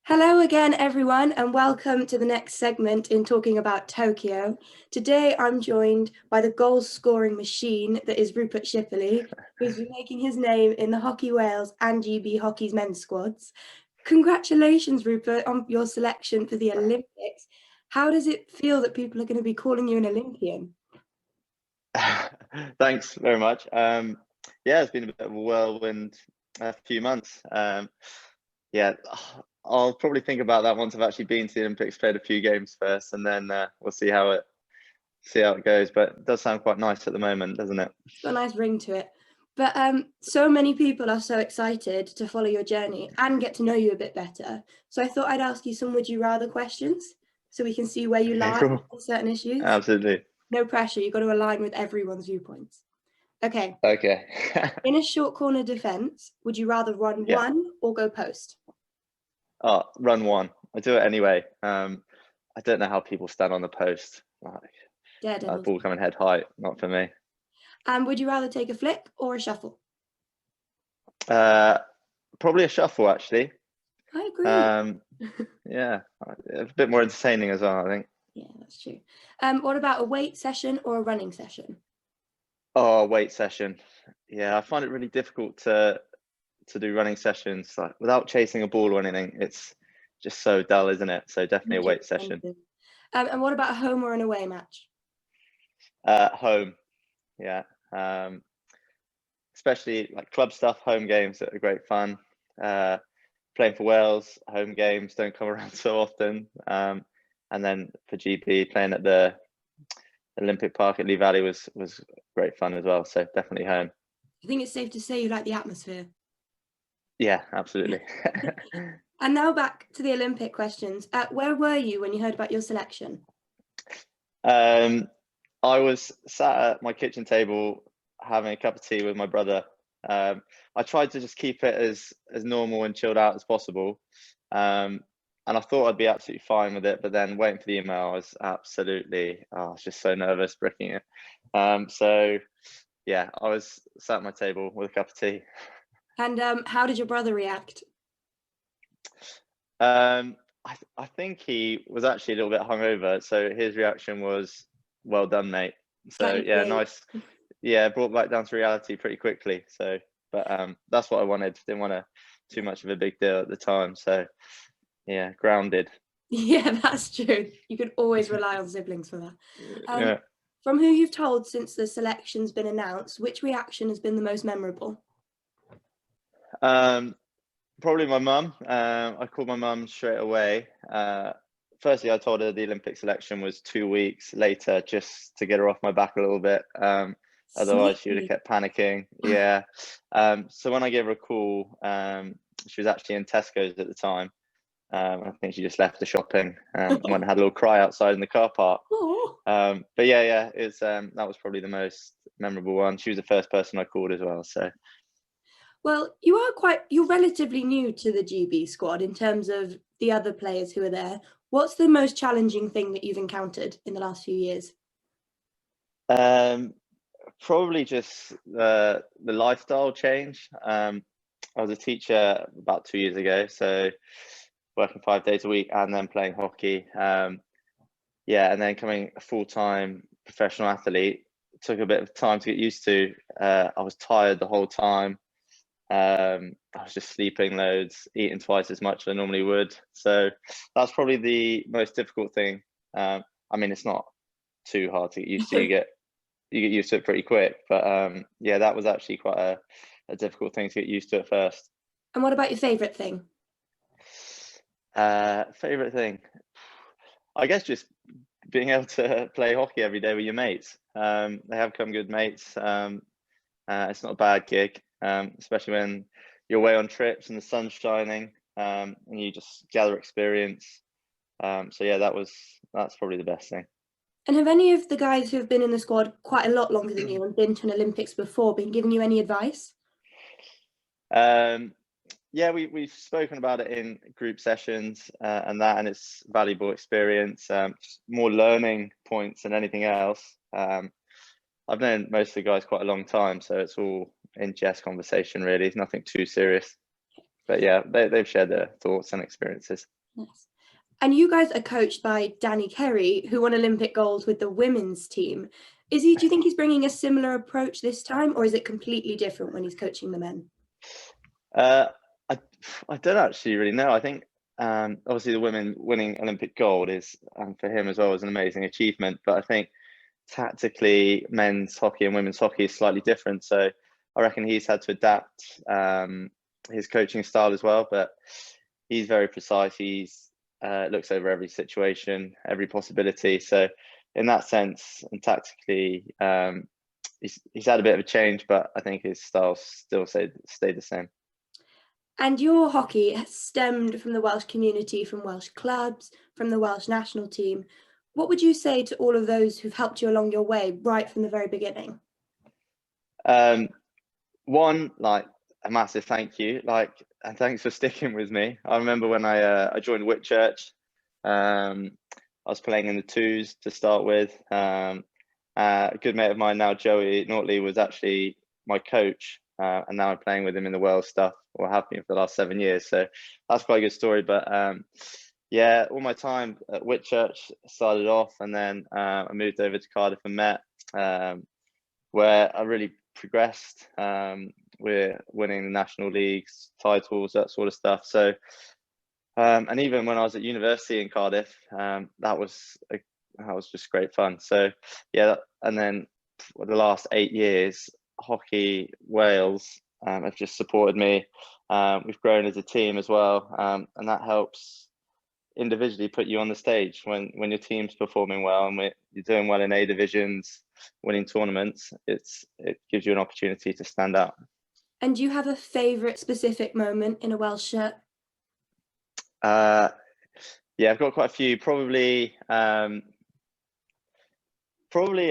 Hello again, everyone, and welcome to the next segment in talking about Tokyo. Today, I'm joined by the goal-scoring machine that is Rupert Shipperley, who's been making his name in the Hockey Wales and GB Hockey's men's squads. Congratulations, Rupert, on your selection for the Olympics. How does it feel that people are going to be calling you an Olympian? Thanks very much. Yeah, it's been a bit of a whirlwind few months. Yeah, I'll probably think about that once I've actually been to the Olympics, played a few games first, and then we'll see how it goes. But it does sound quite nice at the moment, doesn't it? It's got a nice ring to it. But so many people are so excited to follow your journey and get to know you a bit better. So I thought I'd ask you some would you rather questions so we can see where you Okay, lie cool. on certain issues. Absolutely. No pressure, you've got to align with everyone's viewpoints. Okay. Okay. In a short corner defense, would you rather run Yeah. one or go post? Oh, run one. I do it anyway. I don't know how people stand on the post. Daredevils. Ball coming head height, not for me. And would you rather take a flick or a shuffle? Probably a shuffle, actually. I agree. Yeah, a bit more entertaining as well, I think. Yeah, that's true. What about a weight session or a running session? Oh, weight session. Yeah, I find it really difficult to do running sessions like without chasing a ball or anything. It's just so dull, isn't it? So definitely a weight session. And what about a home or an away match? Home, yeah. Especially like club stuff, home games are great fun. Playing for Wales, home games don't come around so often. And then for GB, playing at the Olympic Park at Lee Valley was great fun as well. So definitely home. I think it's safe to say you like the atmosphere. Yeah, absolutely. And now back to the Olympic questions. Where were you when you heard about your selection? I was sat at my kitchen table having a cup of tea with my brother. I tried to just keep it as normal and chilled out as possible. And I thought I'd be absolutely fine with it, but then waiting for the email, I was absolutely, I was just so nervous bricking it. So yeah, I was sat at my table with a cup of tea. And how did your brother react? I think he was actually a little bit hungover, so his reaction was, "Well done, mate." So yeah, nice. Yeah, brought back down to reality pretty quickly. So, but that's what I wanted. Didn't want too much of a big deal at the time. So yeah, grounded. Yeah, that's true. You could always rely on siblings for that. Yeah. From who you've told since the selection's been announced, which reaction has been the most memorable? Probably my mum. I called my mum straight away. Firstly, I told her the Olympic selection was 2 weeks later, just to get her off my back a little bit. Otherwise, she would have kept panicking. Yeah. So when I gave her a call, she was actually in Tesco's at the time. I think she just left the shopping and went and had a little cry outside in the car park. But yeah, it's that was probably the most memorable one. She was the first person I called as well. So. Well, you're relatively new to the GB squad in terms of the other players who are there. What's the most challenging thing that you've encountered in the last few years? Probably just the lifestyle change. I was a teacher about 2 years ago, so working 5 days a week and then playing hockey. Yeah, and then coming a full-time professional athlete took a bit of time to get used to. I was tired the whole time. I was just sleeping loads, eating twice as much as I normally would. So that's probably the most difficult thing. I mean, it's not too hard to get used to. You get used to it pretty quick. But yeah, that was actually quite a difficult thing to get used to at first. And what about your favourite thing? Favorite thing? I guess just being able to play hockey every day with your mates. They have come good mates. It's not a bad gig. Especially when you're away on trips and the sun's shining, and you just gather experience. So yeah, that's probably the best thing. And have any of the guys who have been in the squad quite a lot longer than you and been to an Olympics before been giving you any advice? Yeah, we've spoken about it in group sessions and it's valuable experience, just more learning points than anything else. I've known most of the guys quite a long time, so it's all in jest conversation really. It's nothing too serious, but yeah, they've shared their thoughts and experiences. Nice. And you guys are coached by Danny Kerry, who won Olympic gold with the women's team. Do you think he's bringing a similar approach this time, or is it completely different when he's coaching the men? Uh, I don't actually really know. I think obviously the women winning Olympic gold is for him as well as an amazing achievement. But I think tactically, men's hockey and women's hockey is slightly different. So I reckon he's had to adapt his coaching style as well. But he's very precise. He's looks over every situation, every possibility. So in that sense and tactically, he's had a bit of a change, but I think his style still stayed the same. And your hockey has stemmed from the Welsh community, from Welsh clubs, from the Welsh national team. What would you say to all of those who've helped you along your way right from the very beginning? One, like a massive thank you, and thanks for sticking with me. I remember when I joined Whitchurch, I was playing in the twos to start with. A good mate of mine now, Joey Nortley, was actually my coach, and now I'm playing with him in the Welsh stuff, or have been for the last 7 years. So that's quite a good story. But yeah, all my time at Whitchurch started off, and then I moved over to Cardiff and Met, where I really progressed. We're winning the national leagues titles, that sort of stuff. So and even when I was at university in Cardiff, that was just great fun. So yeah, and then for the last 8 years, Hockey Wales have just supported me. We've grown as a team as well, and that helps individually put you on the stage when your team's performing well and you're doing well in A divisions, winning tournaments. It gives you an opportunity to stand out. And do you have a favourite specific moment in a Welsh shirt? Yeah, I've got quite a few. Probably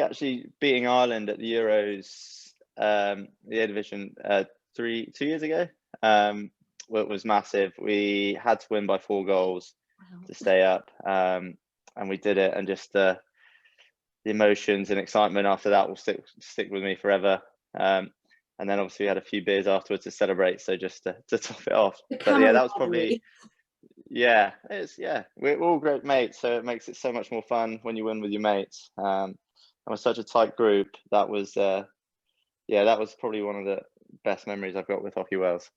actually beating Ireland at the Euros, the A division 2 years ago. It was massive. We had to win by 4 goals to stay up, and we did it. And just the emotions and excitement after that will stick with me forever. And then obviously we had a few beers afterwards to celebrate. So just to top it off. But yeah, that was probably. We're all great mates, so it makes it so much more fun when you win with your mates. And we're such a tight group. That was probably one of the best memories I've got with Hockey Wales.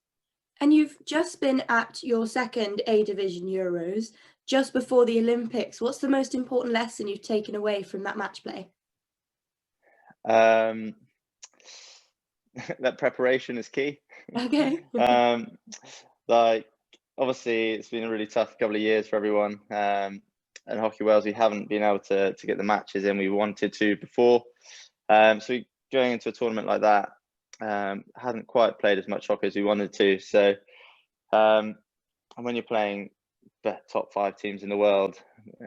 And you've just been at your second A Division Euros, just before the Olympics. What's the most important lesson you've taken away from that match play? That preparation is key. Okay. Obviously it's been a really tough couple of years for everyone. And Hockey Wales, we haven't been able to get the matches in we wanted to before. So going into a tournament like that, hadn't quite played as much hockey as we wanted to. So and when you're playing the top 5 teams in the world,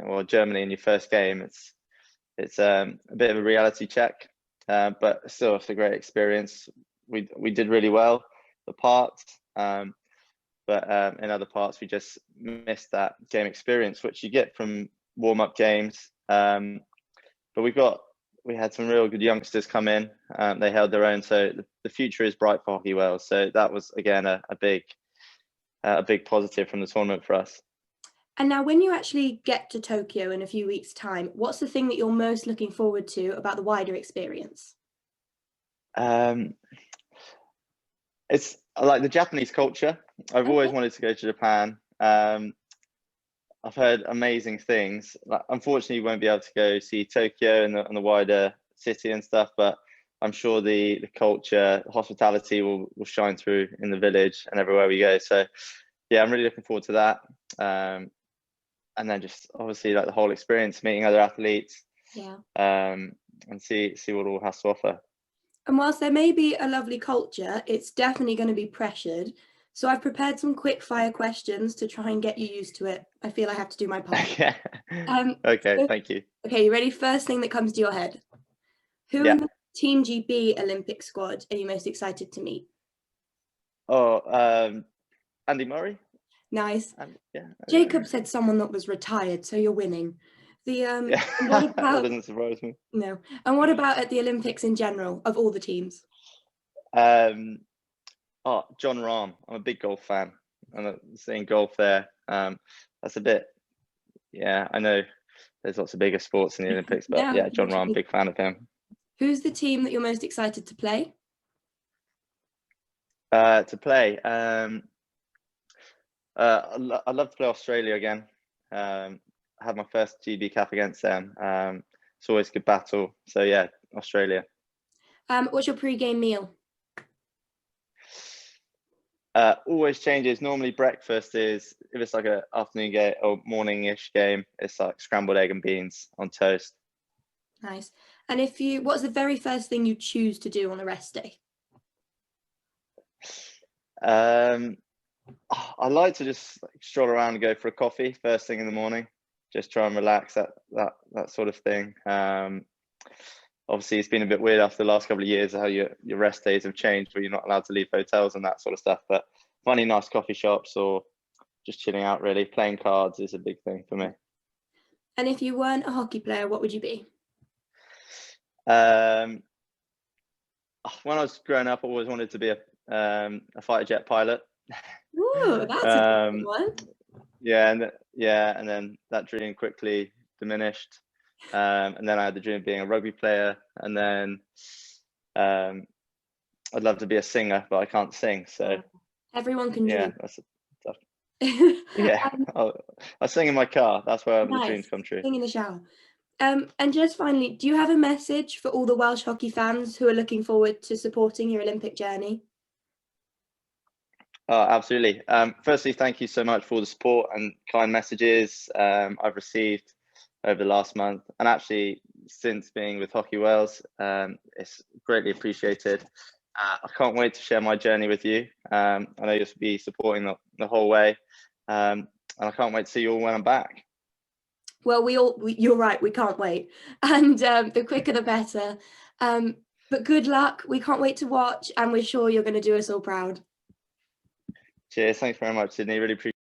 or Germany in your first game, it's a bit of a reality check. But still, it's a great experience. We did really well, the parts, but in other parts we just missed that game experience, which you get from warm-up games. But we had some real good youngsters come in. They held their own, so the future is bright for Hockey Wales. So that was again a big positive from the tournament for us. And now when you actually get to Tokyo in a few weeks' time, what's the thing that you're most looking forward to about the wider experience? It's like the Japanese culture. I've always wanted to go to Japan. I've heard amazing things. Unfortunately, you won't be able to go see Tokyo and the wider city and stuff, but I'm sure the culture, the hospitality will shine through in the village and everywhere we go. So yeah, I'm really looking forward to that. And then just obviously like the whole experience, meeting other athletes, and see what all has to offer. And whilst there may be a lovely culture, it's definitely going to be pressured. So I've prepared some quick fire questions to try and get you used to it. I feel I have to do my part. Yeah. Okay, thank you. Okay, you ready? First thing that comes to your head. Who in the Team GB Olympic squad are you most excited to meet? Andy Murray. Nice. Jacob said someone that was retired, so you're winning. What about, that doesn't surprise me. No. And what about at the Olympics in general, of all the teams? John Rahm. I'm a big golf fan. and seeing golf there. That's a bit, yeah, I know there's lots of bigger sports in the Olympics, but Yeah, yeah, John Rahm, big fan of him. Who's the team that you're most excited to play? To play, I'd love to play Australia again. I had my first GB cap against them. It's always a good battle. So yeah, Australia. What's your pre-game meal? Always changes. Normally breakfast is, if it's like a afternoon game or morning-ish game, it's like scrambled egg and beans on toast. Nice. And what's the very first thing you choose to do on a rest day? I like to just stroll around and go for a coffee first thing in the morning, just try and relax, that sort of thing. Obviously it's been a bit weird after the last couple of years how your rest days have changed, where you're not allowed to leave hotels and that sort of stuff, but finding nice coffee shops or just chilling out, really playing cards is a big thing for me. And if you weren't a hockey player, what would you be? When I was growing up, I always wanted to be a fighter jet pilot. Ooh, that's a good one. Yeah, and then that dream quickly diminished. And then I had the dream of being a rugby player, and then I'd love to be a singer, but I can't sing. So everyone can yeah, dream. that's tough. Yeah, I sing in my car. That's where the dreams come true. Sing in the shower. And just finally, do you have a message for all the Welsh hockey fans who are looking forward to supporting your Olympic journey? Oh, absolutely. Firstly, thank you so much for all the support and kind messages I've received over the last month, and actually since being with Hockey Wales. It's greatly appreciated. I can't wait to share my journey with you. I know you'll be supporting the whole way, and I can't wait to see you all when I'm back. Well, you're right, we can't wait, and the quicker the better. But good luck, we can't wait to watch, and we're sure you're going to do us all proud. Cheers, thanks very much, Sydney, really appreciate